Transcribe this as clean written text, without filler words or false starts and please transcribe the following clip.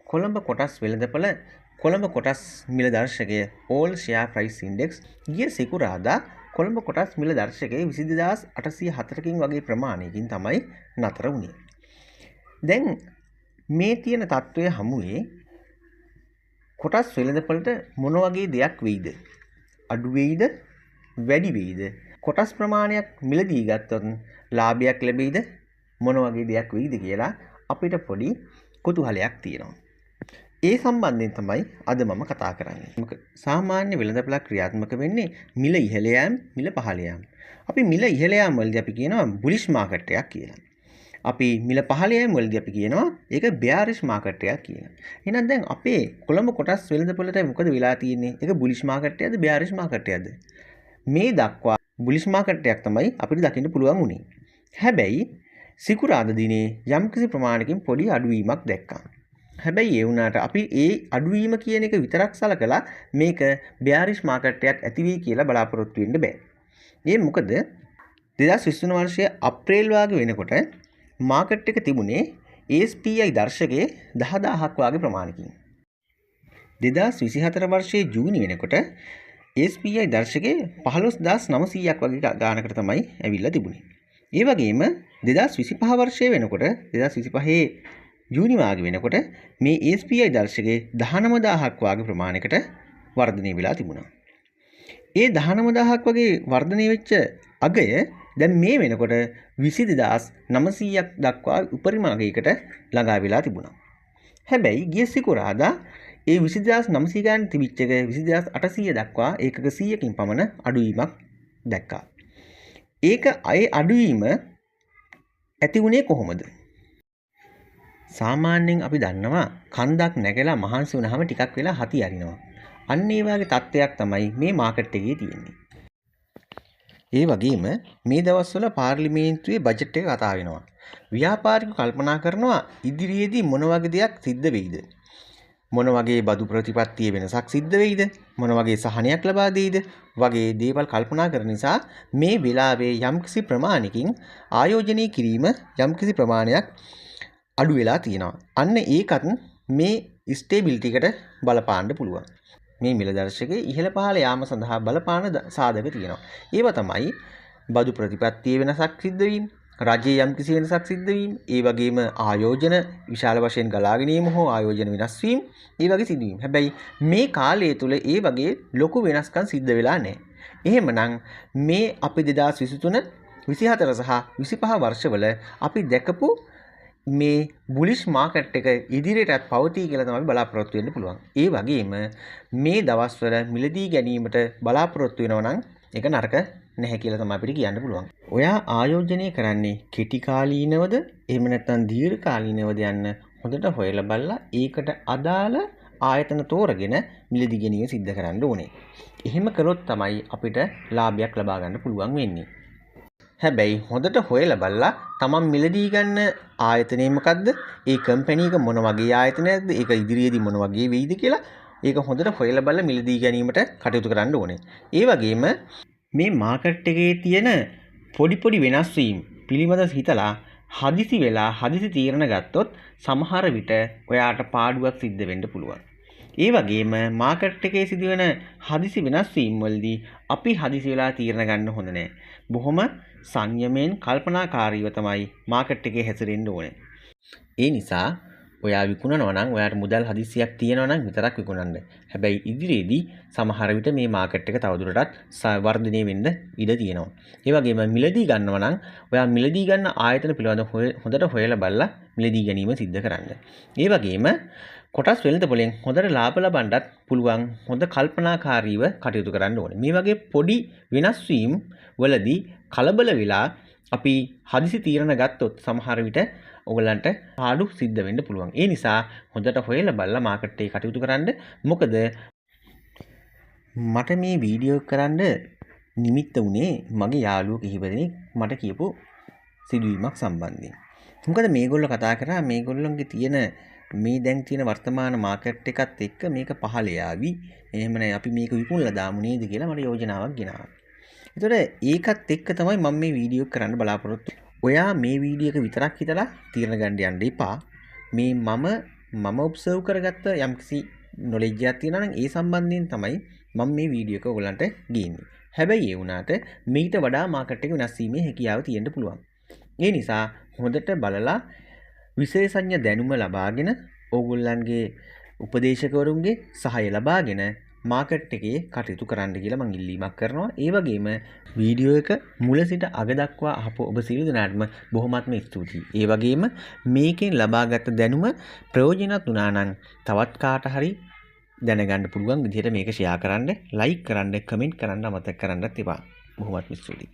කොළඹ කොටස් වෙළඳපොළ කොළඹ කොටස් මිල දර්ශකය all share price index ගිය සිකුරාදා කොළඹ කොටස් මිල දර්ශකයේ 22804කින් වගේ ප්‍රමාණයකින් තමයි නතර වුණේ. දැන් මේ තියෙන තත්ත්වය හමුවේ කොටස් වෙළඳපොළට මොන වගේ දෙයක් වෙයිද? අඩු වෙයිද? වැඩි වෙයිද? කොටස් ප්‍රමාණයක් මිලදී ගත්තොත් ලාභයක් ලැබෙයිද? මොන වගේ දෙයක් වෙයිද කියලා අපිට පොඩි කුතුහලයක් තියෙනවා. ඒ සම්බන්ධයෙන් තමයි අද මම කතා කරන්නේ. සාමාන්‍ය වෙළඳපොළක් ක්‍රියාත්මක වෙන්නේ මිල ඉහළ යෑම, මිල පහළ යෑම. අපි මිල ඉහළ යෑම වලදී අපි කියනවා බුලිෂ් මාකට් එකක් කියලා. අපි මිල පහළ යෑම වලදී අපි කියනවා ඒක බෙයාරිෂ් මාකට් එකක් කියලා. එහෙනම් දැන් අපේ කොළඹ කොටස් වෙළඳපොළට මොකද වෙලා තියෙන්නේ? ඒක බුලිෂ් මාකට් එකද බෙයාරිෂ් මාකට් එකද? මේ දක්වා බුලිෂ් මාකට් එකක් තමයි අපිට දකින්න පුළුවන් උනේ. හැබැයි සිකුරාදා දිනේ යම්කිසි ප්‍රමාණයකින් පොඩි අඩුවීමක් දැක්කා. හැබැයි ඒ වුණාට අපි ඒ අඩුවීම කියන එක විතරක් සලකලා මේක බෙයාරිෂ් මාකට් එකක් ඇති වෙයි කියලා බලාපොරොත්තු වෙන්න බෑ. ඒ මොකද 2023 වර්ෂයේ අප්‍රේල් වාගේ වෙනකොට මාකට් එක තිබුණේ ASPI දර්ශකයේ 10000ක් වාගේ ප්‍රමාණයකින්. 2024 වර්ෂයේ ජූනි වෙනකොට ASPI දර්ශකයේ 15900ක් වගේ ගානකට තමයි ඇවිල්ලා තිබුණේ. ඒ වගේම 2025 වර්ෂයේ වෙනකොට 2025 ජූනි වාගේ වෙනකොට මේ ASPI දර්ශකයේ 19000ක් වාගේ ප්‍රමාණයකට වර්ධනය වෙලා තිබුණා. ඒ 19000ක් වගේ වර්ධනය වෙච්ච අගය දැන් මේ වෙනකොට 22900ක් දක්වා උපරිම අගයකට ළඟා වෙලා තිබුණා. හැබැයි ගිය සිකුරාදා ඒ 20900 ගාන තිබිච්ච එක 20800 දක්වා ඒකක 100කින් පමණ අඩුවීමක් දැක්කා. ඒක අය අඩුවීම ඇති වුණේ කොහොමද? සාමාන්‍යයෙන් අපි දන්නවා කන්දක් නැගලා මහන්සි වුණාම ටිකක් වෙලා හති අරිනවා. අන්න ඒ වගේ තත්ත්වයක් තමයි මේ මාකට් එකේ තියෙන්නේ. ඒ වගේම මේ දවස්වල පාර්ලිමේන්තුවේ බජට් එක කතා වෙනවා. ව්‍යාපාරිකයෝ කල්පනා කරනවා ඉදිරියේදී මොන වගේ දෙයක් සිද්ධ වෙයිද? මොන වගේ බදු ප්‍රතිපත්තියේ වෙනසක් සිද්ධ වෙයිද? මොන වගේ සහනයක් ලබා දෙයිද? වගේ දේවල් කල්පනා කරන නිසා මේ වෙලාවේ යම්කිසි ප්‍රමාණයකින් ආයෝජනය කිරීම යම්කිසි ප්‍රමාණයක් අඩු වෙලා තියෙනවා. අන්න ඒකත් මේ ස්ටේබිලිටි එකට බලපාන්න පුළුවන්. මේ මිල දර්ශකයේ ඉහළ පහළ යාම සඳහා බලපාන සාධක තියෙනවා. ඒවා තමයි බදු ප්‍රතිපත්තියේ වෙනසක් සිද්ධ වීම, රජයේ යම්කිසි වෙනසක් සිද්ධ වීම, ඒ වගේම ආයෝජන විශාල වශයෙන් ගලාගෙන යාම හෝ ආයෝජන වෙනස් වීම, ඒ වගේ සිදුවීම්. හැබැයි මේ කාලය තුල ඒ වගේ ලොකු වෙනස්කම් සිද්ධ වෙලා නැහැ. එහෙමනම් මේ අපි 2023, 24 සහ 25 වර්ෂවල අපි දැකපු මේ බුලිෂ් මාකට් එක ඉදිරියටත් පවතී කියලා තමයි බලාපොරොත්තු වෙන්න පුළුවන්. ඒ වගේම මේ දවස්වල මිලදී ගැනීමට බලාපොරොත්තු වෙනවා නම් ඒක නරක නැහැ කියලා තමයි අපිට කියන්න පුළුවන්. ඔයා ආයෝජනය කරන්නේ කෙටි කාලීනවද එහෙම නැත්නම් දීර්ඝ කාලීනවද යන්න හොඳට හොයලා බලලා ඒකට අදාළ ආයතන තෝරගෙන මිලදී ගැනීම සිද්ධ කරන්න ඕනේ. එහෙම කළොත් තමයි අපිට ලාභයක් ලබා ගන්න පුළුවන් වෙන්නේ. හැබැයි හොඳට හොයලා බලලා තමන් මිලදී ගන්න ආයතනය මොකද්ද? ඒ කම්පැනි එක මොන වගේ ආයතනයක්ද? ඒක ඉදිරියේදී මොන වගේ වෙයිද කියලා ඒක හොඳට හොයලා බලලා මිලදී ගැනීමට කටයුතු කරන්න ඕනේ. ඒ වගේම මේ මාකට් එකේ තියෙන පොඩි වෙනස් වීම් පිළිබඳව හිතලා හදිසි වෙලා හදිසි තීරණ ගත්තොත් සමහර විට ඔයාට පාඩුවක් සිද්ධ වෙන්න පුළුවන්. ඒ වගේම මාකට් එකේ සිදුවෙන හදිසි වෙනස් වීම් වලදී අපි හදිසි වෙලා තීරණ ගන්න හොඳ නැහැ. බොහොම සංයමයෙන් කල්පනාකාරීව තමයි මාකට් එකේ හැසිරෙන්න ඕනේ. ඒ නිසා ඔයා විකුණනවා නම් ඔයාට මුදල් හදිසියක් තියෙනවා නම් විතරක් විකුණන්න. හැබැයි ඉදිරියේදී සමහර විට මේ මාකට් එක තවදුරටත් වර්ධනය වෙන්න ඉඩ තියෙනවා. ඒ වගේම මිලදී ගන්නවා නම් ඔයා මිලදී ගන්න ආයතන පිළිබඳව හොඳට හොයලා බලලා මිලදී ගැනීම සිද්ධ කරන්න. ඒ වගේම කොටස් වෙළඳපොලෙන් හොඳට ලාභ ලබන්නත් පුළුවන් හොඳ කල්පනාකාරීව කටයුතු කරන්න ඕනේ. මේ වගේ පොඩි වෙනස් වීම් වලදී කලබල වෙලා අපි හදිසි තීරණ ගත්තොත් සමහර විට ඔයගලන්ට පාඩු සිද්ධ වෙන්න පුළුවන්. ඒ නිසා හොඳට හොයලා බලලා මාකට් එකේ කටයුතු කරන්න. මොකද මට මේ වීඩියෝ කරන්න නිමිත්ත වුණේ මගේ යාළුවෝ කිහිප දෙනෙක් මට කියපු සිදුවීමක් සම්බන්ධයෙන්. මොකද මේගොල්ලෝ කතා කරා මේගොල්ලන්ගේ තියෙන මේ දැන් තියෙන වර්තමාන මාකට් එකත් එක්ක මේක පහළ යාවි. එහෙම නැහැ අපි මේක විකුණලා දාමු නේද කියලා මට යෝජනාවක් ගෙනාවා. ඒතකොට ඒකත් එක්ක තමයි මම මේ වීඩියෝ කරන්න බලාපොරොත්තු. ඔයා මේ වීඩියෝ එක විතරක් හිතලා තීරණ ගන්න යන්න එපා. මේ මම මම ඔබ්සර්ව් කරගත්ත යම්කිසි නොලෙජ් එකක් තියෙනවා නම් ඒ සම්බන්ධයෙන් තමයි මම මේ වීඩියෝ එක ඔයගලන්ට ගේන්නේ. හැබැයි ඒ වුණාට මීට වඩා මාකට් එක වෙනස් වීමේ හැකියාව තියෙන්න පුළුවන්. ඒ නිසා හොඳට බලලා විශේෂඥ දැනුම ලබාගෙන ඕගොල්ලන්ගේ උපදේශකවරුන්ගේ සහාය ලබාගෙන මාකට් එකේ කටයුතු කරන්න කියලා මම ඉල්ලීමක් කරනවා. ඒ වගේම වීඩියෝ එක මුල සිට අග දක්වා අහපු ඔබ සියලු දෙනාටම බොහොමත්ම ස්තුතියි. ඒ වගේම මේකෙන් ලබාගත් දැනුම ප්‍රයෝජනවත් වුණා නම් තවත් කාට හරි දැනගන්න පුළුවන් විදිහට මේක ෂෙයා කරන්න, ලයික් කරන්න, කමෙන්ට් කරන්න අමතක කරන්නත් එපා. බොහොමත්ම ස්තුතියි.